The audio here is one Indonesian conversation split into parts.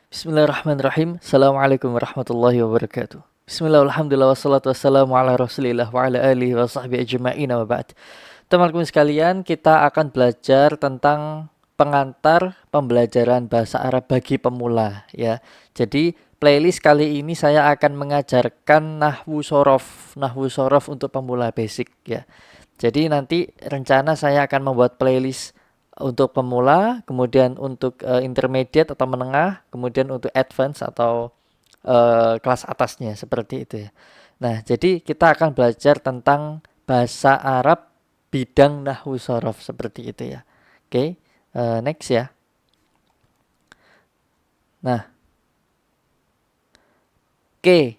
Bismillahirrahmanirrahim. Assalamualaikum warahmatullahi wabarakatuh. Bismillah, alhamdulillah, wassalatu wassalamu ala rasulillah wa ala alihi wa sahbihi ajma'in wa ba'd. Teman-teman sekalian, kita akan belajar tentang pengantar pembelajaran bahasa Arab bagi pemula ya. Jadi playlist kali ini saya akan mengajarkan nahwu sorof untuk pemula basic ya. Jadi nanti rencana saya akan membuat playlist untuk pemula, kemudian untuk intermediate atau menengah, kemudian untuk advance atau kelas atasnya seperti itu ya. Nah, jadi kita akan belajar tentang bahasa Arab bidang nahwu sorof seperti itu ya. Oke, next ya. Nah, oke.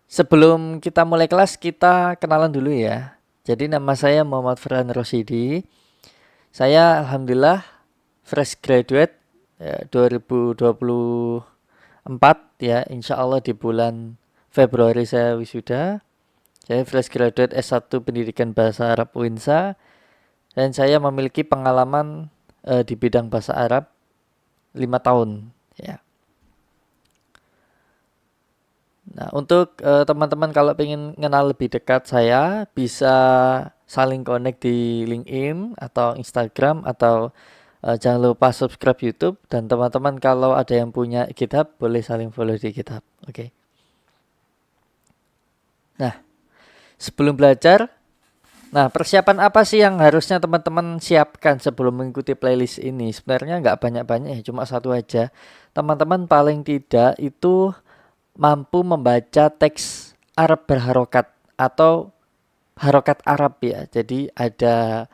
Sebelum kita mulai kelas, kita kenalan dulu ya. Jadi nama saya Muhammad Farhan Rosidi. Saya alhamdulillah fresh graduate 2024 ya. Insya Allah di bulan Februari saya wisuda. Saya fresh graduate S1 Pendidikan Bahasa Arab UINSA. Dan saya memiliki pengalaman di bidang bahasa Arab 5 tahun ya. Nah, untuk teman-teman kalau pengen kenal lebih dekat saya, bisa saling connect di LinkedIn atau Instagram, atau jangan lupa subscribe YouTube. Dan teman-teman kalau ada yang punya GitHub, boleh saling follow di GitHub. Oke. Nah, sebelum belajar, persiapan apa sih yang harusnya teman-teman siapkan sebelum mengikuti playlist ini? Sebenarnya nggak banyak-banyak ya, cuma satu aja. Teman-teman paling tidak itu mampu membaca teks Arab berharokat atau harokat Arab ya. Jadi ada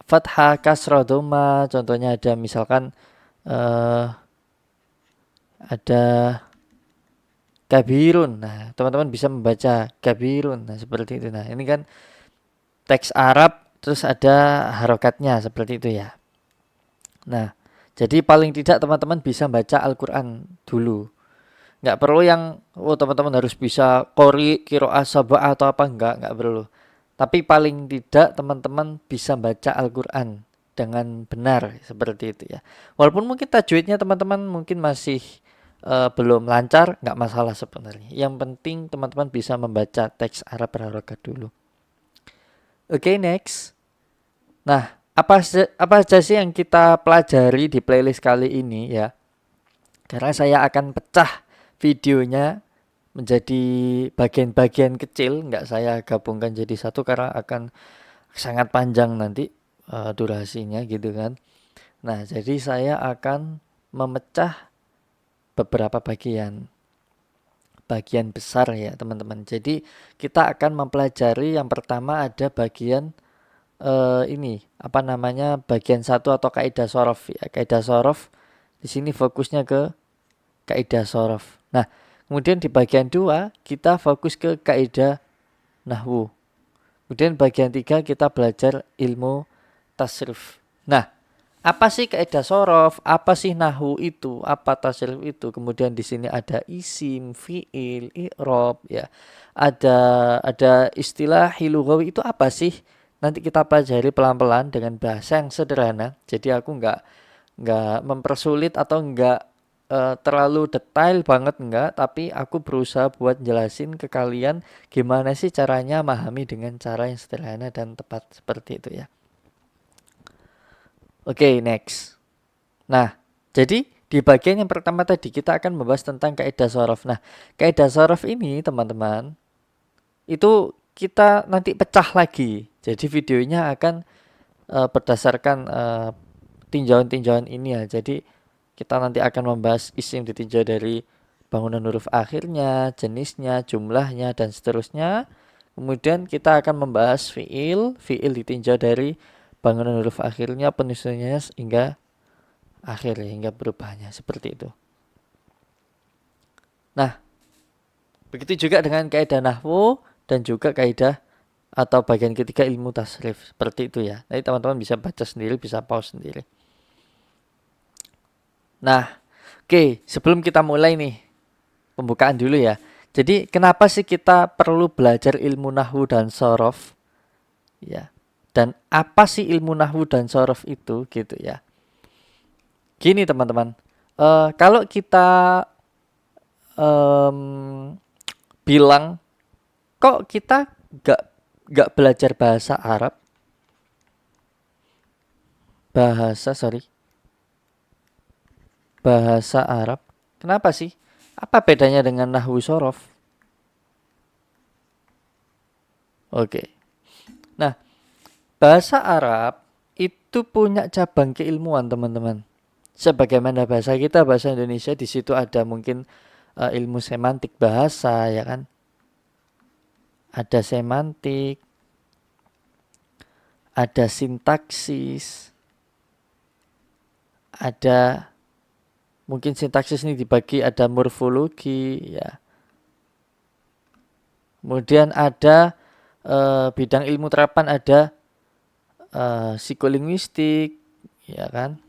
fathah, kasrah, dhamma. Contohnya ada misalkan ada kabirun. Nah, teman-teman bisa membaca kabirun. Nah, seperti itu. Nah, ini kan teks Arab terus ada harokatnya seperti itu ya. Nah, jadi paling tidak teman-teman bisa baca Al-Quran dulu. Nggak perlu yang teman-teman harus bisa qori, qiraah, sabah atau apa, nggak perlu. Tapi paling tidak teman-teman bisa baca Al-Quran dengan benar seperti itu ya. Walaupun mungkin tajwidnya teman-teman mungkin masih belum lancar, nggak masalah sebenarnya. Yang penting teman-teman bisa membaca teks Arab berharokat dulu. Oke, next. Nah, apa aja sih yang kita pelajari di playlist kali ini ya? Karena saya akan pecah videonya menjadi bagian-bagian kecil, nggak saya gabungkan jadi satu karena akan sangat panjang nanti durasinya gitu kan. Nah, jadi saya akan memecah beberapa bagian besar ya teman-teman. Jadi kita akan mempelajari yang pertama ada bagian ini apa namanya, bagian satu atau kaidah sorof ya. Kaidah sorof di sini fokusnya ke kaidah sorof. Nah, kemudian di bagian 2 kita fokus ke kaidah nahwu. Kemudian bagian 3 kita belajar ilmu tasrif. Nah, apa sih kaidah sorof? Apa sih nahwu itu? Apa tasrif itu? Kemudian di sini ada isim, fiil, i'rab ya. Ada istilah lughawi itu apa sih? Nanti kita pelajari pelan-pelan dengan bahasa yang sederhana. Jadi aku nggak mempersulit atau nggak terlalu detail banget, enggak, tapi aku berusaha buat jelasin ke kalian gimana sih caranya memahami dengan cara yang sederhana dan tepat seperti itu ya. Oke, next. Nah, jadi di bagian yang pertama tadi kita akan membahas tentang kaidah sorof. Nah, kaidah sorof ini teman-teman itu kita nanti pecah lagi. Jadi videonya akan berdasarkan tinjauan-tinjauan ini ya. Jadi kita nanti akan membahas isim ditinjau dari bangunan huruf akhirnya, jenisnya, jumlahnya, dan seterusnya. Kemudian kita akan membahas fiil ditinjau dari bangunan huruf akhirnya, penyusunannya hingga akhir, hingga perubahannya seperti itu. Nah, begitu juga dengan kaidah nahwu dan juga kaidah atau bagian ketiga ilmu tasrif seperti itu ya. Nanti teman-teman bisa baca sendiri, bisa pause sendiri. Nah, oke, sebelum kita mulai nih, pembukaan dulu ya. Jadi kenapa sih kita perlu belajar ilmu nahwu dan sorof? Ya. Dan apa sih ilmu nahwu dan sorof itu gitu ya. Gini teman-teman, Kalau kita em, bilang kok kita gak belajar bahasa Arab, bahasa Arab, kenapa sih? Apa bedanya dengan nahwu sorof? Oke. Nah, bahasa Arab itu punya cabang keilmuan, teman-teman. Sebagaimana bahasa kita, bahasa Indonesia, di situ ada mungkin ilmu semantik bahasa, ya kan? Ada semantik, ada sintaksis, ada mungkin sintaksis ini dibagi, ada morfologi, ya. Kemudian ada bidang ilmu terapan, ada psikolinguistik, ya kan?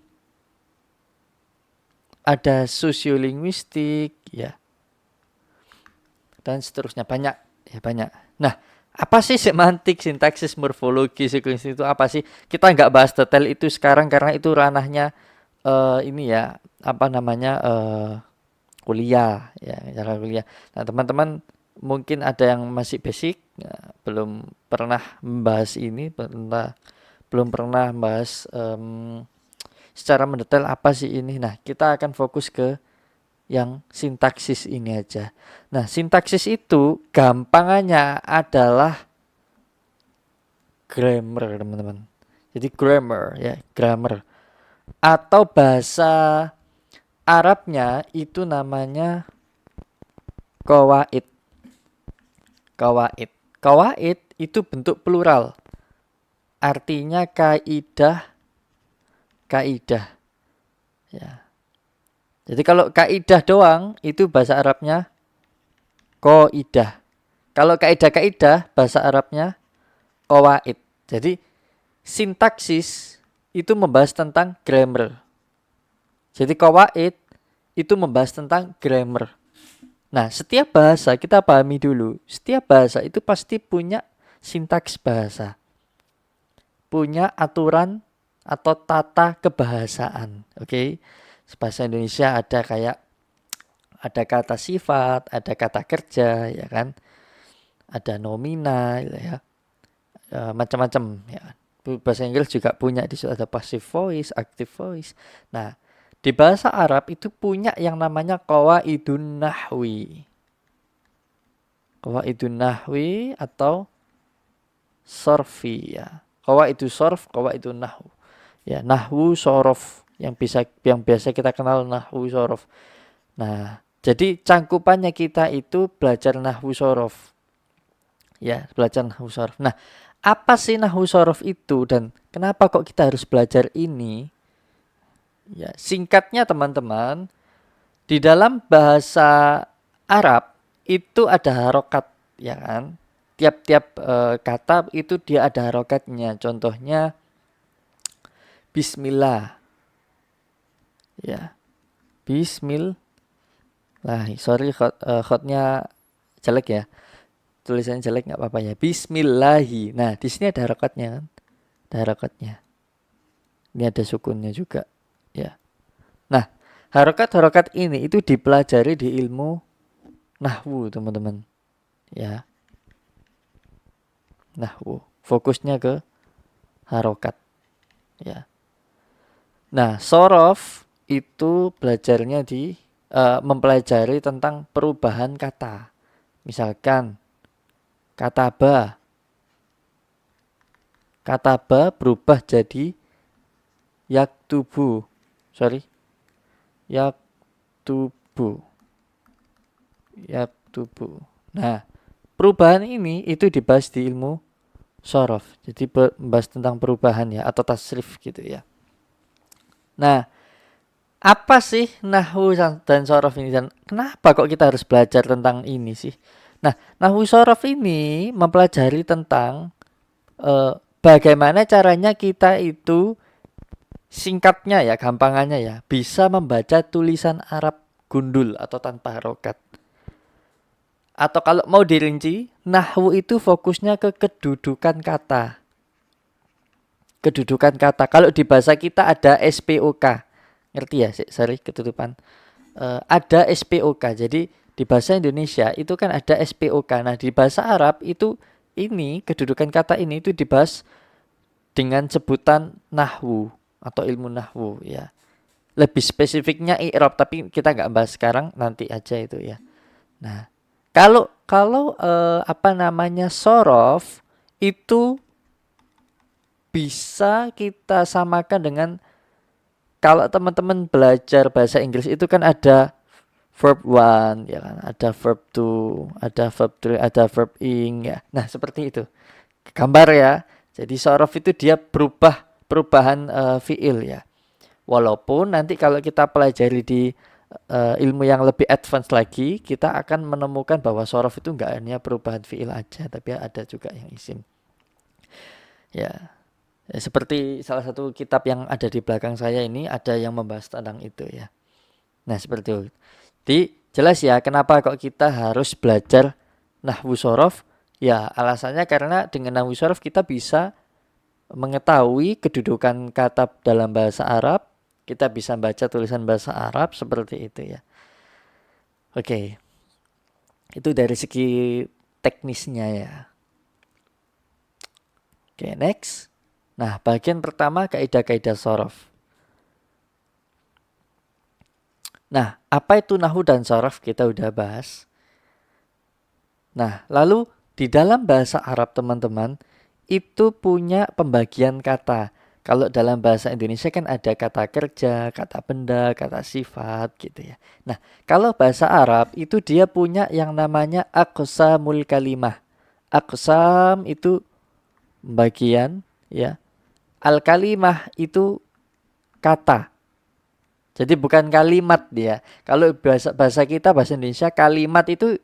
Ada sosiolinguistik, ya, dan seterusnya, banyak, ya banyak. Nah, apa sih semantik, sintaksis, morfologi, psikolinguistik itu apa sih? Kita nggak bahas detail itu sekarang karena itu ranahnya ini ya, apa namanya, kuliah, ya, cara kuliah. Nah, teman-teman mungkin ada yang masih basic, ya, belum pernah membahas ini, belum pernah membahas secara mendetail apa sih ini. Nah, kita akan fokus ke yang sintaksis ini aja. Nah, sintaksis itu gampangannya adalah grammar, teman-teman. Jadi grammar, ya, grammar. Atau bahasa Arabnya itu namanya qawaid. Qawaid. Qawaid itu bentuk plural. Artinya kaidah, kaidah. Ya. Jadi kalau kaidah doang itu bahasa Arabnya qaidah. Kalau kaidah-kaidah bahasa Arabnya qawaid. Jadi sintaksis itu membahas tentang grammar. Jadi qawaid itu membahas tentang grammar. Nah, setiap bahasa kita pahami dulu, setiap bahasa itu pasti punya sintaks bahasa. Punya aturan atau tata kebahasaan. Oke. Bahasa Indonesia ada kayak ada kata sifat, ada kata kerja, ya kan? Ada nomina, ya. Macam-macam, ya. Bahasa Inggris juga punya, di situ ada passive voice, active voice. Nah, di bahasa Arab itu punya yang namanya qawaidun nahwi. Qawaidun nahwi atau sorfi, ya. Qawaidu sorf, qawaidun nahwu. Ya, nahwu sorof yang biasa kita kenal nahwu sorof. Nah, jadi cangkupannya kita itu belajar nahwu sorof. Ya, belajar nahwu sorof. Nah, apa sih nahwu sorof itu dan kenapa kok kita harus belajar ini? Ya, singkatnya teman-teman, di dalam bahasa Arab itu ada harokat, ya kan? Tiap-tiap kata itu dia ada harokatnya. Contohnya Bismillah, ya. Bismillah. Sorry khotnya jelek ya. Tulisannya jelek nggak apa-apa ya. Bismillahi. Nah, di sini ada harokatnya kan? Ada harokatnya. Ini ada sukunnya juga, ya. Nah, harokat-harokat ini itu dipelajari di ilmu nahwu, teman-teman. Ya. Nahwu. Fokusnya ke harokat. Ya. Nah, sorof itu belajarnya di mempelajari tentang perubahan kata. Misalkan kata ba berubah jadi yaktubu. Yaktubu. Nah, perubahan ini itu dibahas di ilmu sorof. Jadi membahas tentang perubahan, ya, atau tasrif gitu, ya. Nah, apa sih nahwu dan sorof ini dan kenapa kok kita harus belajar tentang ini sih? Nah, nahwu sorof ini mempelajari tentang bagaimana caranya kita itu singkatnya, ya, gampangannya, ya, bisa membaca tulisan Arab gundul atau tanpa harokat. Atau kalau mau dirinci, nahwu itu fokusnya ke kedudukan kata. Kedudukan kata. Kalau di bahasa kita ada SPOK. Ngerti ya, sorry ketutupan. Ada SPOK. Jadi di bahasa Indonesia itu kan ada SPOK. Nah, di bahasa Arab itu ini kedudukan kata ini itu dibahas dengan sebutan nahwu atau ilmu nahwu ya. Lebih spesifiknya i'rab, tapi kita nggak bahas sekarang, nanti aja itu ya. Nah, kalau kalau apa namanya sorof itu bisa kita samakan dengan, kalau teman-teman belajar bahasa Inggris itu kan ada verb one ya kan, ada verb two, ada verb three, ada verb ing ya. Nah, seperti itu. Gambar ya. Jadi sorof itu dia perubahan fiil ya. Walaupun nanti kalau kita pelajari di ilmu yang lebih advance lagi, kita akan menemukan bahwa sorof itu enggak hanya perubahan fiil aja, tapi ada juga yang isim. Ya. Seperti salah satu kitab yang ada di belakang saya ini ada yang membahas tentang itu ya. Nah, seperti itu. Jadi jelas ya kenapa kok kita harus belajar nahwu sorof. Ya alasannya karena dengan nahwu sorof kita bisa mengetahui kedudukan kata dalam bahasa Arab. Kita bisa baca tulisan bahasa Arab seperti itu ya. Oke. Itu dari segi teknisnya ya. Oke, next. Nah, bagian pertama kaidah-kaidah sorof. Nah, apa itu nahwu dan sorof kita udah bahas. Nah, lalu di dalam bahasa Arab teman-teman itu punya pembagian kata. Kalau dalam bahasa Indonesia kan ada kata kerja, kata benda, kata sifat gitu ya. Nah, kalau bahasa Arab itu dia punya yang namanya aqsamul kalimah. Aqsam itu bagian ya. Al kalimah itu kata. Jadi bukan kalimat dia. Kalau bahasa kita bahasa Indonesia kalimat itu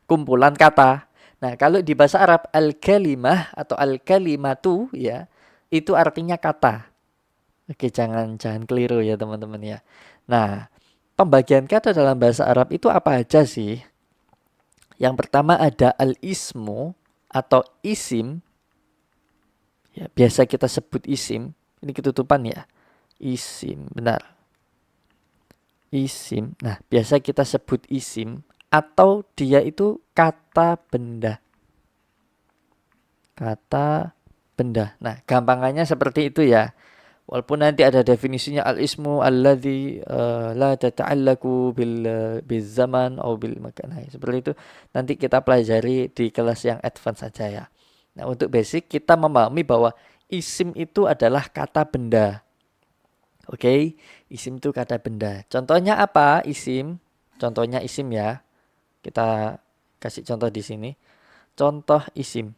kumpulan kata. Nah, kalau di bahasa Arab al-kalimah atau al-kalimatu ya, itu artinya kata. Oke, jangan keliru ya teman-teman ya. Nah, pembagian kata dalam bahasa Arab itu apa aja sih? Yang pertama ada al-ismu atau isim. Ya, biasa kita sebut isim. Ini ketutupan ya. Isim, benar. Isim. Nah, biasa kita sebut isim atau dia itu kata benda. Kata benda. Nah, gampangannya seperti itu ya. Walaupun nanti ada definisinya al-ismu alladzi la tata'allaku bil zaman atau bil makan. Nah, seperti itu nanti kita pelajari di kelas yang advance saja ya. Nah, untuk basic kita memahami bahwa isim itu adalah kata benda. Oke, isim itu kata benda. Contohnya apa isim? Contohnya isim ya. Kita kasih contoh di sini. Contoh isim.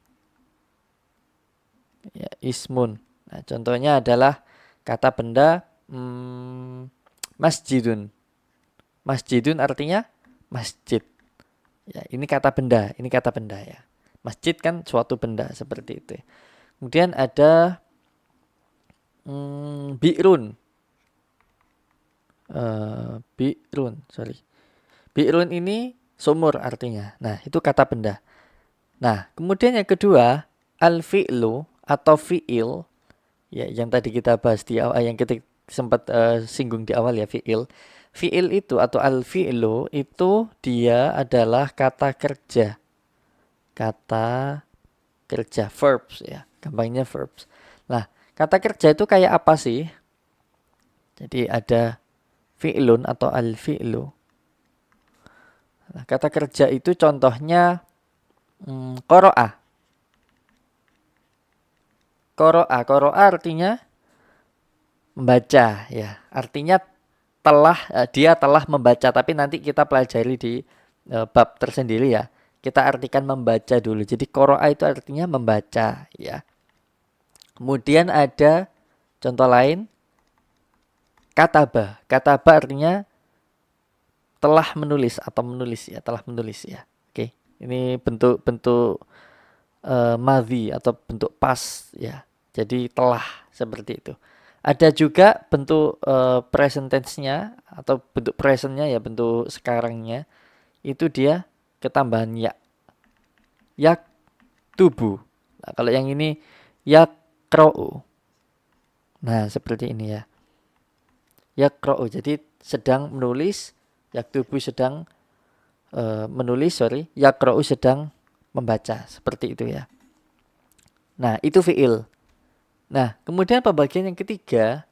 Ya, ismun. Nah, contohnya adalah kata benda masjidun. Masjidun artinya masjid. Ya, ini kata benda, ya. Masjid kan suatu benda seperti itu. Kemudian ada bi'run. Bi'run ini sumur artinya. Nah, itu kata benda. Nah, kemudian yang kedua, al-fi'lu atau fi'il. Ya, yang tadi kita bahas di awal, yang kita sempat singgung di awal ya, fi'il. Fi'il itu atau al-fi'lu itu dia adalah kata kerja. Kata kerja, verbs ya. Gampangnya verbs. Nah, kata kerja itu kayak apa sih? Jadi ada fi'lun atau al-fi'lu. Nah, kata kerja itu contohnya qara'a. Qara'a artinya membaca ya. Artinya dia telah membaca, tapi nanti kita pelajari di bab tersendiri ya. Kita artikan membaca dulu. Jadi qara'a itu artinya membaca ya. Kemudian ada contoh lain, kataba. Kataba artinya telah menulis atau menulis ya, telah menulis ya. Oke. Ini bentuk madhi atau bentuk pas ya. Jadi telah seperti itu. Ada juga bentuk present tense-nya atau bentuk present-nya ya, bentuk sekarangnya. Itu dia ketambahan ya. Yak tubuh. Nah, kalau yang ini yakra'u. Nah, seperti ini ya. Yaqra'u, jadi sedang menulis, yaktubu sedang menulis, yaqra'u sedang membaca, seperti itu ya. Nah, itu fi'il. Nah, kemudian pembagian yang ketiga,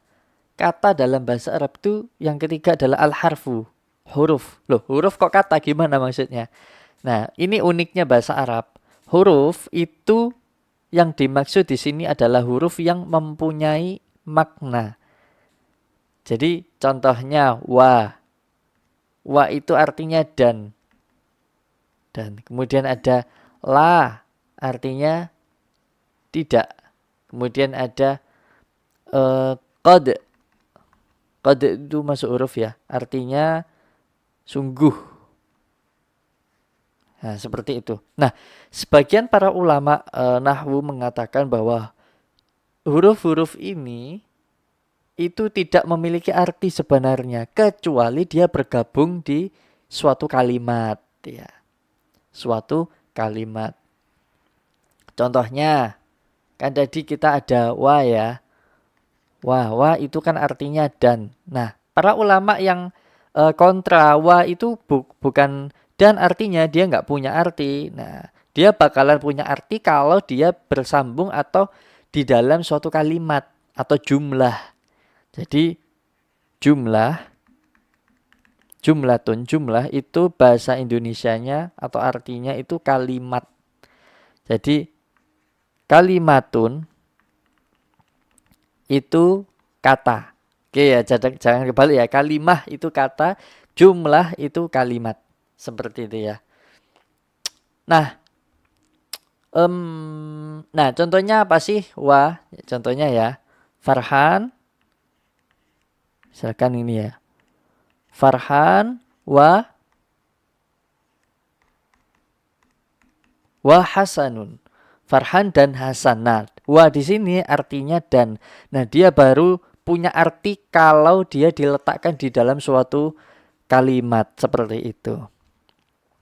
kata dalam bahasa Arab itu yang ketiga adalah al-harfu, huruf. Loh, huruf kok kata, gimana maksudnya? Nah, ini uniknya bahasa Arab. Huruf itu yang dimaksud di sini adalah huruf yang mempunyai makna. Jadi contohnya wa. Wa itu artinya dan. Dan kemudian ada la, artinya tidak. Kemudian ada qad. Qad itu masuk huruf ya, artinya sungguh. Nah, seperti itu. Nah, sebagian para ulama nahwu mengatakan bahwa huruf-huruf ini itu tidak memiliki arti sebenarnya kecuali dia bergabung di suatu kalimat ya. Suatu kalimat. Contohnya kan tadi kita ada wa ya. Wa itu kan artinya dan. Nah, para ulama yang kontra wa itu bukan dan, artinya dia nggak punya arti. Nah, dia bakalan punya arti kalau dia bersambung atau di dalam suatu kalimat atau jumlah. Jadi jumlah itu bahasa Indonesianya atau artinya itu kalimat. Jadi kalimatun itu kata. Oke ya, jangan kebalik ya. Kalimah itu kata, jumlah itu kalimat. Seperti itu ya. Nah, contohnya apa sih? Wah, contohnya ya. Farhan, misalkan ini ya. Farhan wa Hasanun. Farhan dan Hasan. Nah, wa di sini artinya dan. Nah, dia baru punya arti kalau dia diletakkan di dalam suatu kalimat seperti itu.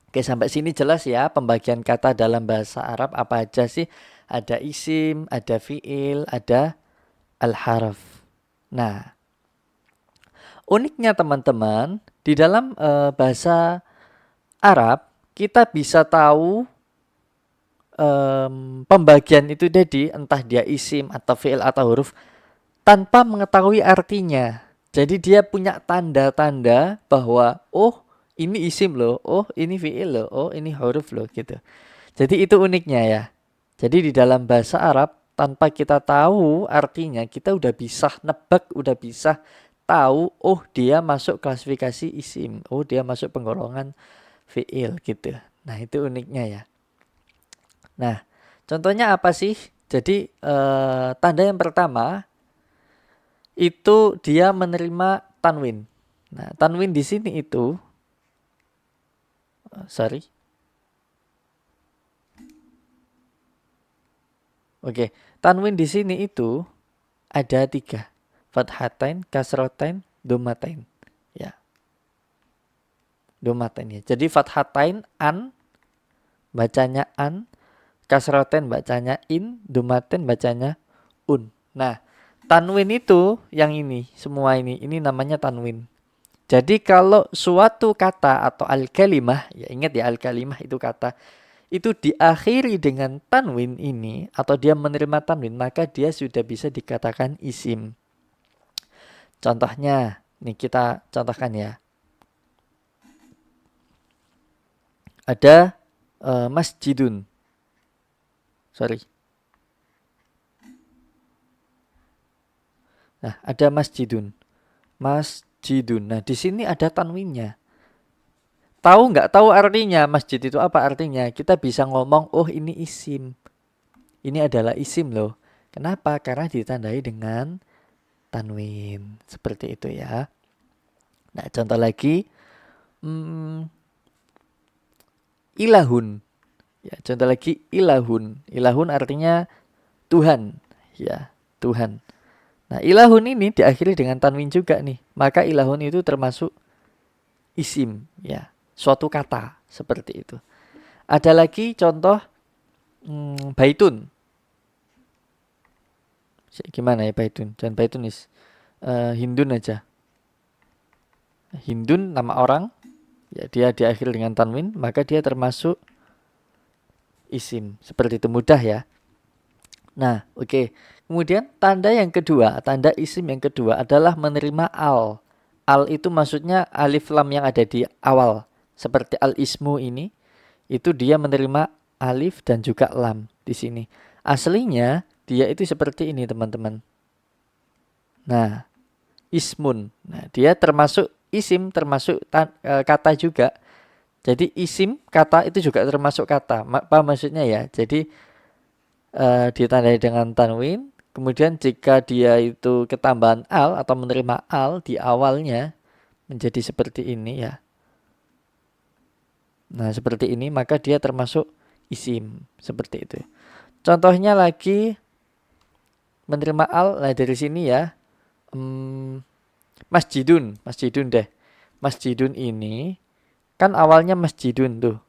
Oke, sampai sini jelas ya pembagian kata dalam bahasa Arab apa aja sih? Ada isim, ada fiil, ada al-harf. Nah, uniknya teman-teman, di dalam bahasa Arab kita bisa tahu pembagian itu tadi, entah dia isim atau fiil atau huruf, tanpa mengetahui artinya. Jadi dia punya tanda-tanda bahwa oh ini isim loh, oh ini fiil loh, oh ini huruf loh gitu. Jadi itu uniknya ya. Jadi di dalam bahasa Arab tanpa kita tahu artinya kita udah bisa nebak, udah bisa tahu oh dia masuk klasifikasi isim, oh dia masuk penggolongan fiil gitu. Nah itu uniknya ya. Nah contohnya apa sih? Jadi tanda yang pertama itu dia menerima tanwin. Nah, tanwin di sini itu Oke, tanwin di sini itu ada 3. Fathatain, kasrotain, domatain. Ya, domatain ya. Jadi fathatain an bacanya an, kasrotain bacanya in, domatain bacanya un. Nah, tanwin itu yang ini, semua ini namanya tanwin. Jadi kalau suatu kata atau al-kalimah, ya ingat ya al-kalimah itu kata, itu diakhiri dengan tanwin ini atau dia menerima tanwin, maka dia sudah bisa dikatakan isim. Contohnya, nih kita contohkan ya. Ada masjidun. Nah, ada masjidun. Masjidun. Nah, di sini ada tanwinnya. Tahu nggak tahu artinya masjid itu apa artinya? Kita bisa ngomong, oh ini isim. Ini adalah isim loh. Kenapa? Karena ditandai dengan tanwin. Seperti itu ya. Nah, contoh lagi. Ilahun. Ya, contoh lagi ilahun. Ilahun artinya Tuhan. Ya, Tuhan. Nah, ilahun ini diakhiri dengan tanwin juga nih. Maka ilahun itu termasuk isim. Ya, suatu kata. Seperti itu. Ada lagi contoh baitun. Gimana ya baitun? Jangan baitun Hindun aja. Hindun nama orang, ya dia diakhiri dengan tanwin, maka dia termasuk isim. Seperti itu, mudah ya. Nah, oke. Kemudian tanda yang kedua, tanda isim yang kedua adalah menerima al. Al itu maksudnya alif lam yang ada di awal. Seperti al ismu ini, itu dia menerima alif dan juga lam di sini. Aslinya dia itu seperti ini, teman-teman. Nah, ismun. Nah, dia termasuk isim, termasuk kata juga. Jadi isim kata itu juga termasuk kata. Apa maksudnya ya? Jadi ditandai dengan tanwin. Kemudian jika dia itu ketambahan al atau menerima al di awalnya menjadi seperti ini ya. Nah, seperti ini maka dia termasuk isim seperti itu. Contohnya lagi menerima al, nah dari sini ya, masjidun, masjidun deh. Masjidun ini kan awalnya masjidun tuh.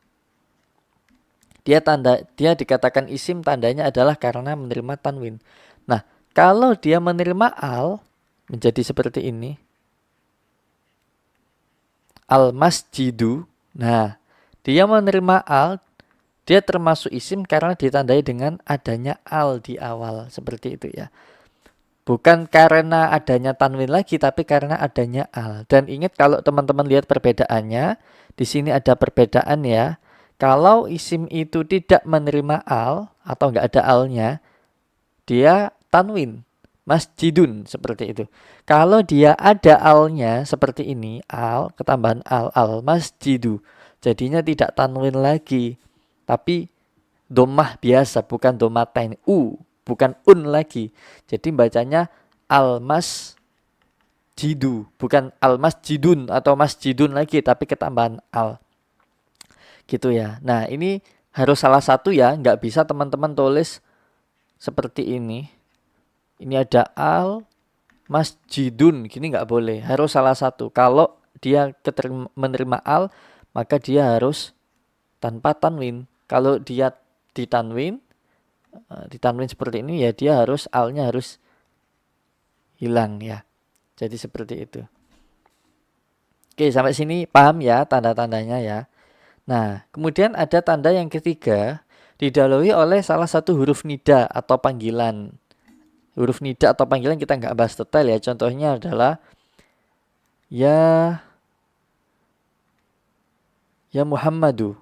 Dia dikatakan isim, tandanya adalah karena menerima tanwin. Nah, kalau dia menerima al menjadi seperti ini. Al masjidu. Nah, dia menerima al, dia termasuk isim karena ditandai dengan adanya al di awal, seperti itu ya. Bukan karena adanya tanwin lagi, tapi karena adanya al. Dan ingat kalau teman-teman lihat perbedaannya, di sini ada perbedaan ya. Kalau isim itu tidak menerima al atau enggak ada alnya, dia tanwin, masjidun seperti itu. Kalau dia ada alnya seperti ini, al, ketambahan al masjidu, jadinya tidak tanwin lagi, tapi domah biasa, bukan domatain bukan lagi. Jadi bacanya al masjidu, bukan al masjidun atau masjidun lagi, tapi ketambahan al. Gitu ya. Nah, ini harus salah satu ya, nggak bisa teman-teman tulis seperti ini. Ini ada al masjidun, gini nggak boleh. Harus salah satu. Kalau dia menerima al, maka dia harus tanpa tanwin. Kalau dia ditanwin seperti ini ya dia harus alnya harus hilang ya. Jadi seperti itu. Oke, sampai sini paham ya tanda-tandanya ya. Nah, kemudian ada tanda yang ketiga, didahului oleh salah satu huruf nida atau panggilan. Huruf nida atau panggilan kita nggak bahas detail ya. Contohnya adalah ya Muhammadu.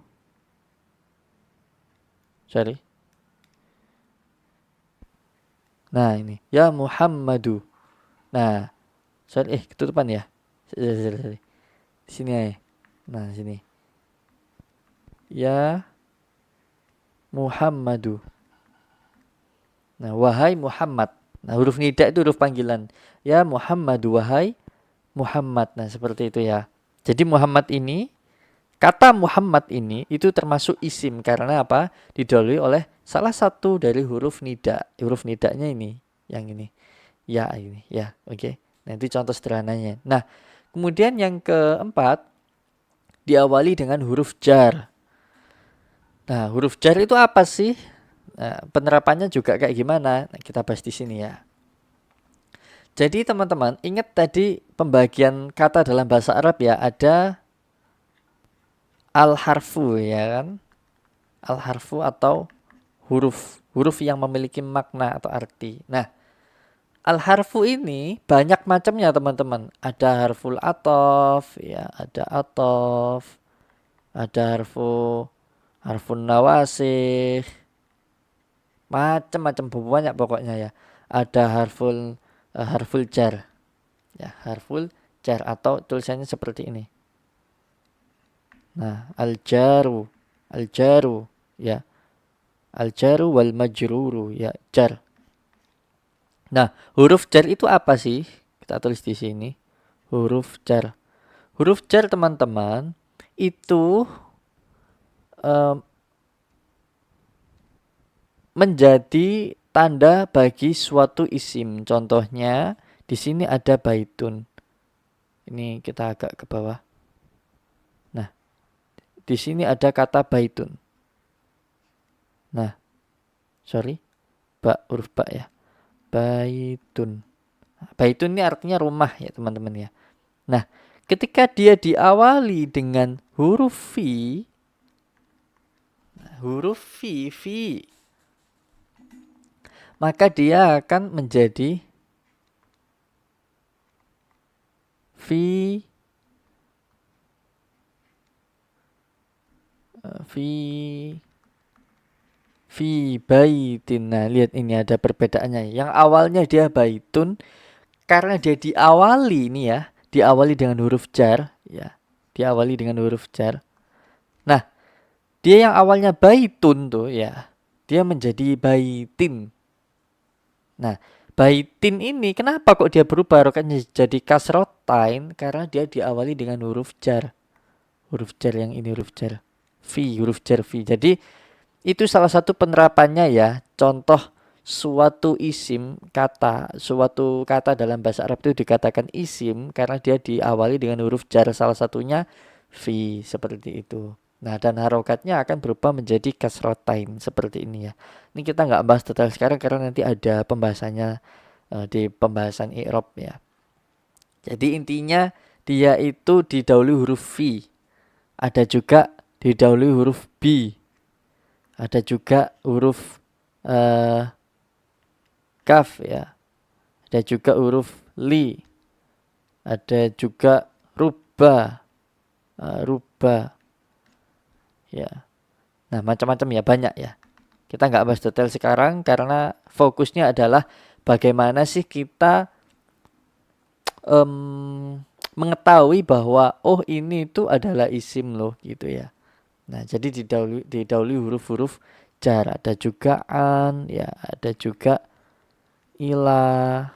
Sorry. Nah, ini ya Muhammadu. Nah, sorry, ketutupan ya. Sorry. Di sini ya. Nah, sini. Ya Muhammadu. Nah, wahai Muhammad. Nah, huruf nida itu huruf panggilan. Ya Muhammadu, wahai Muhammad. Nah, seperti itu ya. Jadi Muhammad ini, kata Muhammad ini itu termasuk isim karena apa? Didahului oleh salah satu dari huruf nida. Huruf nidanya ini, yang ini. Ya ini, ya. Oke. Nah, itu contoh sederhananya. Nah, kemudian yang keempat diawali dengan huruf jar. Nah, huruf jar itu apa sih? Nah, penerapannya juga kayak gimana? Nah, kita bahas di sini ya. Jadi teman-teman, ingat tadi pembagian kata dalam bahasa Arab ya, ada al-harfu ya kan? Al-harfu atau huruf yang memiliki makna atau arti. Nah, al-harfu ini banyak macamnya teman-teman. Ada harful atof ya, ada atof, ada harfun nawasih, macam-macam banyak pokoknya ya. Ada harful jar ya, harful jar atau tulisannya seperti ini. Nah, al-jaru ya, al-jaru wal majruru ya, jar. Nah, huruf jar itu apa sih? Kita tulis di sini. Huruf jar. Huruf jar teman-teman itu menjadi tanda bagi suatu isim. Contohnya di sini ada baitun. Ini kita agak ke bawah. Nah, di sini ada kata baitun. Nah, sorry, huruf ba ya. Baitun. Baitun ini artinya rumah ya teman-teman ya. Nah, ketika dia diawali dengan huruf fi, maka dia akan menjadi fi baitin. Nah, lihat ini ada perbedaannya. Yang awalnya dia baitun karena dia diawali ini ya, diawali dengan huruf jar ya. Diawali dengan huruf jar. Nah, dia yang awalnya baitun tuh ya, dia menjadi baitin. Nah, baitin ini kenapa kok dia berubah harokatnya jadi kasrotain? Karena dia diawali dengan huruf jar. Huruf jar yang ini huruf jar. Huruf jar fi. Jadi itu salah satu penerapannya ya. Contoh suatu kata dalam bahasa Arab itu dikatakan isim karena dia diawali dengan huruf jar, salah satunya fi, seperti itu. Nah, dan harokatnya akan berubah menjadi kasrotain seperti ini ya. Ini kita nggak bahas detail sekarang karena nanti ada pembahasannya di pembahasan i'rab ya. Jadi intinya dia itu didahului huruf fi. Ada juga didahului huruf b. Ada juga huruf kaf ya. Ada juga huruf li. Ada juga ruba. Ruba. Ya. Nah, macam-macam ya, banyak ya. Kita nggak bahas detail sekarang karena fokusnya adalah bagaimana sih kita mengetahui bahwa oh ini itu adalah isim loh gitu ya. Nah, jadi didahului huruf-huruf jar. Ada juga an ya, ada juga ila,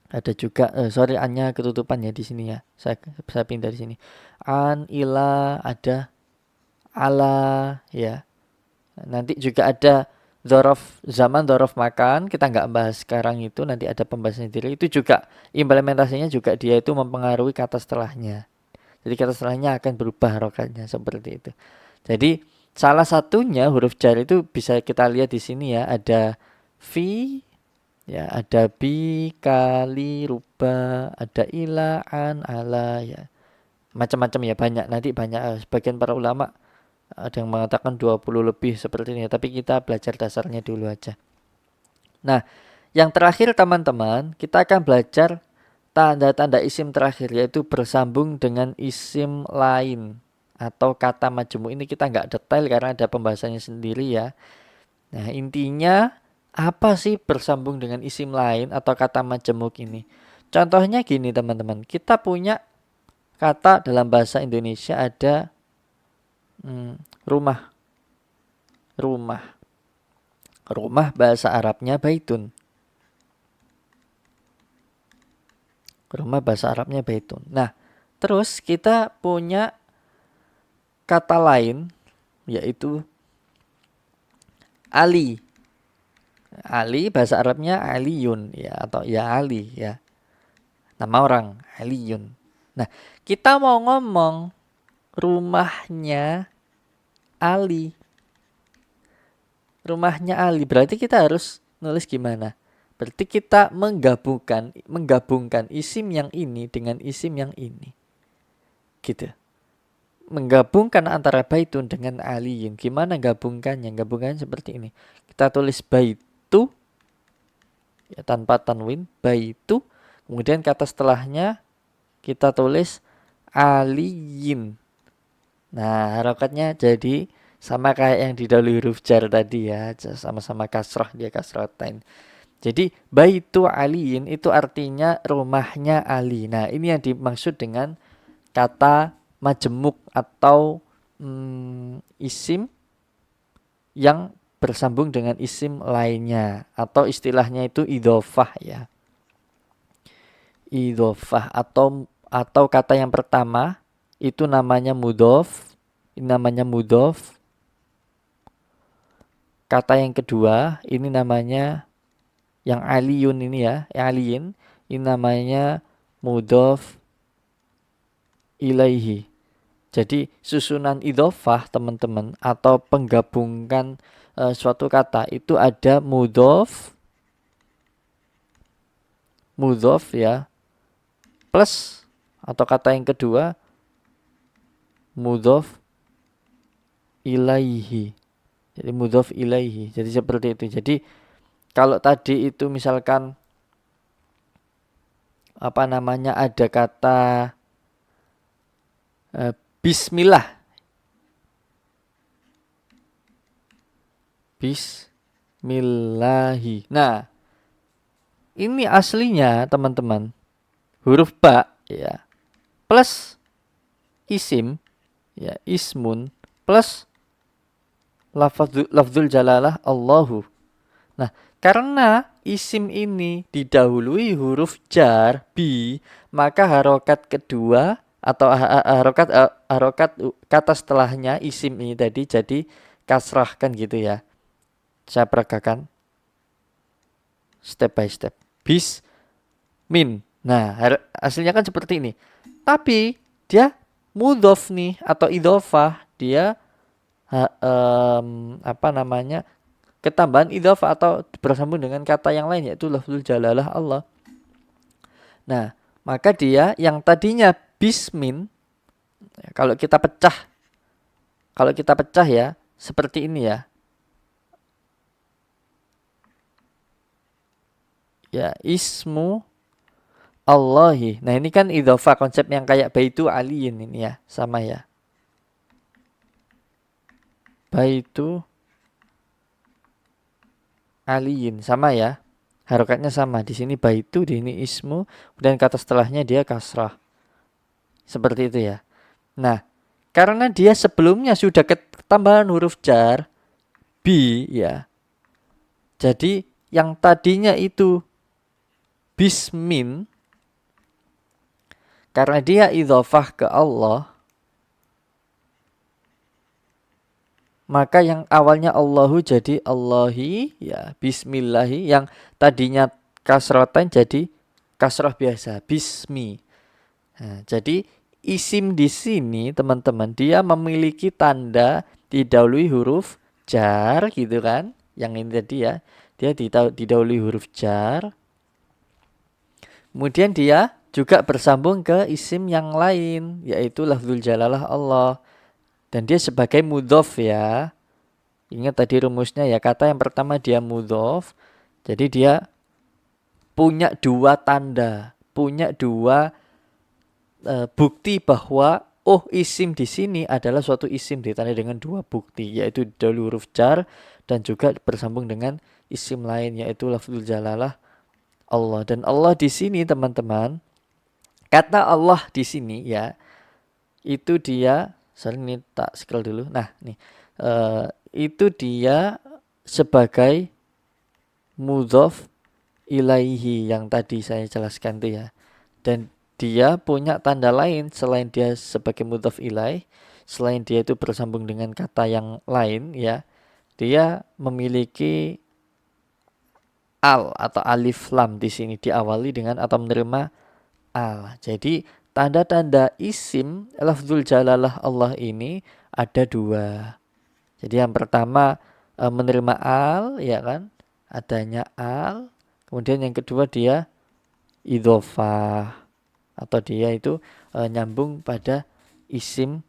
ada juga annya ketutupan ya di sini ya. Saya pindah di sini. An, ila, ada ala ya. Nanti juga ada dzaraf zaman, dzaraf makan. Kita nggak bahas sekarang itu, nanti ada pembahasan sendiri. Itu juga implementasinya juga dia itu mempengaruhi kata setelahnya. Jadi kata setelahnya akan berubah harokatnya seperti itu. Jadi salah satunya huruf jar itu bisa kita lihat di sini ya, ada fi ya, ada bi, kali, ruba, ada ila, an, ala ya. Macam-macam ya, banyak. Nanti banyak sebagian para ulama ada yang mengatakan 20 lebih seperti ini, tapi kita belajar dasarnya dulu aja. Nah, yang terakhir teman-teman, kita akan belajar tanda-tanda isim terakhir, yaitu bersambung dengan isim lain atau kata majmu. Ini kita nggak detail karena ada pembahasannya sendiri ya. Nah, intinya apa sih bersambung dengan isim lain atau kata majemuk ini? Contohnya gini teman-teman, kita punya kata dalam bahasa Indonesia ada rumah. Rumah bahasa Arabnya baitun. Rumah bahasa Arabnya baitun. Nah, terus kita punya kata lain yaitu Ali. Ali bahasa Arabnya Aliyun ya, atau ya Ali ya. Nama orang Aliyun. Nah, kita mau ngomong rumahnya Ali. Rumahnya Ali berarti kita harus nulis gimana? Berarti kita menggabungkan isim yang ini dengan isim yang ini. Gitu. Menggabungkan antara baitun dengan aliyun. Gimana gabungkannya? Gabungkannya seperti ini. Kita tulis baitu ya, tanpa tanwin, baitu. Kemudian kata setelahnya kita tulis aliyin. Nah, harokatnya jadi sama kayak yang didahului huruf jar tadi ya, sama-sama kasrah, dia kasratain. Jadi baitu aliyin itu artinya rumahnya Ali. Nah, ini yang dimaksud dengan kata majemuk atau isim yang bersambung dengan isim lainnya, atau istilahnya itu idhofah ya. Idhofah atau kata yang pertama itu namanya mudhof. Ini namanya mudhof. Kata yang kedua ini namanya yang aliyun ini ya, yang aliyin ini namanya mudhof ilaihi. Jadi susunan idhofah teman-teman atau penggabungan suatu kata itu ada mudhof ya plus atau kata yang kedua mudhof ilaihi. Jadi mudhof ilaihi. Jadi seperti itu. Jadi kalau tadi itu misalkan ada kata bismillah. Bismillahi. Nah, ini aslinya teman-teman huruf ba ya plus isim ya ismun plus lafzul jalalah Allahu. Nah, karena isim ini didahului huruf jar bi, maka harokat kedua atau harokat kata setelahnya isim ini tadi jadi kasrah kan gitu ya. Saya peragakan step by step. Min. Nah, hasilnya kan seperti ini. Tapi dia mudhof nih atau idhofah, dia ketambahan idhofah atau bersambung dengan kata yang lain yaitu lafzul jalalah Allah. Nah, maka dia yang tadinya bismin kalau kita pecah ya seperti ini ya. Ya, ismu Allahi. Nah, ini kan idhofah, konsep yang kayak baitu aliyin ini ya, sama ya. Baitu aliyin sama ya. Harokatnya sama. Di sini baitu, di ini ismu, dan kata setelahnya dia kasrah. Seperti itu ya. Nah, karena dia sebelumnya sudah ketambahan huruf jar bi ya. Jadi yang tadinya itu bismin, karena dia idhofah ke Allah, maka yang awalnya Allahu jadi Allahi ya bismillahi, yang tadinya kasrotan jadi kasroh biasa bismi. Nah, jadi isim di sini teman-teman dia memiliki tanda didahului huruf jar gitu kan. Yang ini tadi ya, dia didahului huruf jar. Kemudian dia juga bersambung ke isim yang lain yaitu lafzul jalalah Allah. Dan dia sebagai mudhof ya. Ingat tadi rumusnya ya, kata yang pertama dia mudhof. Jadi dia punya dua tanda, punya dua bukti bahwa isim di sini adalah suatu isim ditandai dengan dua bukti, yaitu dahulu huruf jar dan juga bersambung dengan isim lain yaitu lafzul jalalah Allah. Dan Allah di sini teman-teman, kata Allah di sini ya, itu dia, ini tak scroll dulu. Nah, nih itu dia sebagai mudhof ilaihi yang tadi saya jelaskan tuh ya. Dan dia punya tanda lain selain dia sebagai mudhof ilaih, selain dia itu bersambung dengan kata yang lain ya. Dia memiliki al atau alif lam di sini diawali dengan atau menerima al. Jadi tanda-tanda isim lafzul jalalah Allah ini ada dua. Jadi yang pertama menerima al ya kan, adanya al. Kemudian yang kedua dia idhofah atau dia itu nyambung pada isim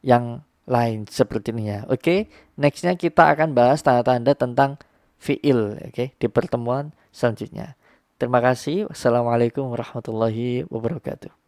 yang lain seperti ini ya. Oke, nextnya kita akan bahas tanda-tanda tentang fi'il di pertemuan selanjutnya. Terima kasih. Wassalamualaikum warahmatullahi wabarakatuh.